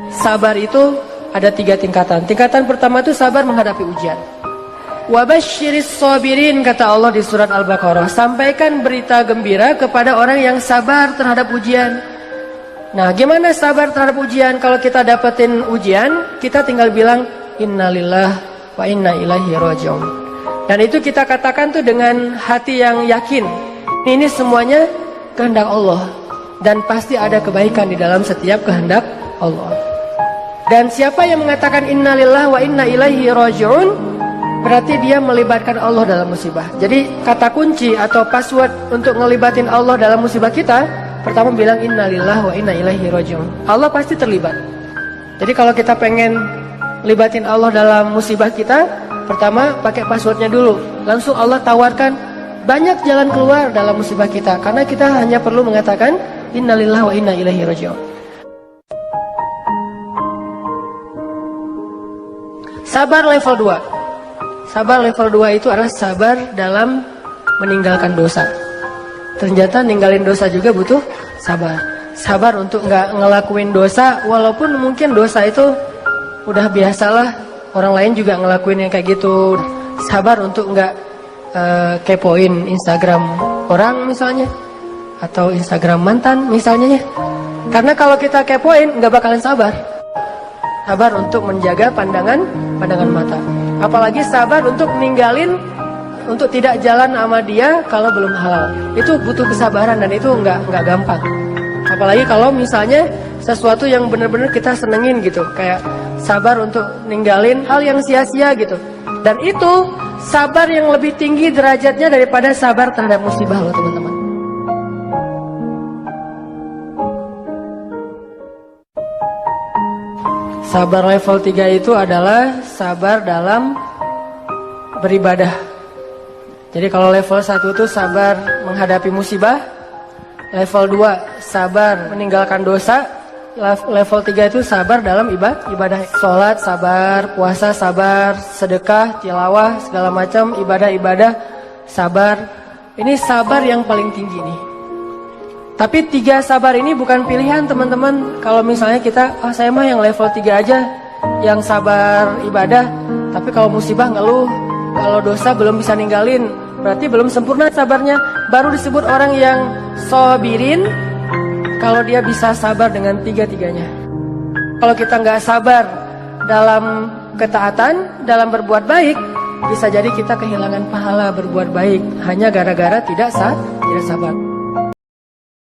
Sabar itu ada 3 tingkatan. Tingkatan pertama itu sabar menghadapi ujian. Wabasyiris sabirin, kata Allah di surat Al-Baqarah. Sampaikan berita gembira kepada orang yang sabar terhadap ujian. Nah, gimana sabar terhadap ujian? Kalau kita dapetin ujian, kita tinggal bilang innalillah wa inna ilaihi raji'un. Dan itu kita katakan tuh dengan hati yang yakin. Ini semuanya kehendak Allah. Dan pasti ada kebaikan di dalam setiap kehendak Allah. Dan siapa yang mengatakan innalillah wa inna ilaihi raji'un, berarti dia melibatkan Allah dalam musibah. Jadi kata kunci atau password untuk ngelibatin Allah dalam musibah kita, pertama bilang innalillah wa inna ilaihi raji'un. Allah pasti terlibat. Jadi kalau kita pengen libatin Allah dalam musibah kita, pertama pakai passwordnya dulu. Langsung Allah tawarkan banyak jalan keluar dalam musibah kita. Karena kita hanya perlu mengatakan innalillah wa inna ilaihi raji'un. Sabar level 2. Sabar level 2 itu adalah sabar dalam meninggalkan dosa. Ternyata ninggalin dosa juga butuh sabar. Sabar untuk nggak ngelakuin dosa, walaupun mungkin dosa itu udah biasalah, orang lain juga ngelakuin yang kayak gitu. Sabar untuk nggak kepoin Instagram orang misalnya, atau Instagram mantan misalnya ya. Karena kalau kita kepoin nggak bakalan sabar. Sabar untuk menjaga pandangan mata. Apalagi sabar untuk ninggalin, untuk tidak jalan sama dia kalau belum halal. Itu butuh kesabaran dan itu nggak gampang. Apalagi kalau misalnya sesuatu yang benar-benar kita senengin gitu, kayak sabar untuk ninggalin hal yang sia-sia gitu. Dan itu sabar yang lebih tinggi derajatnya daripada sabar terhadap musibah loh teman-teman. Sabar level 3 itu adalah sabar dalam beribadah. Jadi kalau level 1 itu sabar menghadapi musibah, level 2 sabar meninggalkan dosa, level 3 itu sabar dalam ibadah. Sholat sabar, puasa sabar, sedekah, tilawah, segala macam ibadah-ibadah sabar. Ini sabar yang paling tinggi nih. Tapi 3 sabar ini bukan pilihan teman-teman. Kalau misalnya kita, saya mah yang level 3 aja, yang sabar ibadah. Tapi kalau musibah ngeluh, kalau dosa belum bisa ninggalin, berarti belum sempurna sabarnya. Baru disebut orang yang sabirin, kalau dia bisa sabar dengan 3-tiganya. Kalau kita nggak sabar dalam ketaatan, dalam berbuat baik, bisa jadi kita kehilangan pahala berbuat baik hanya gara-gara tidak sabar.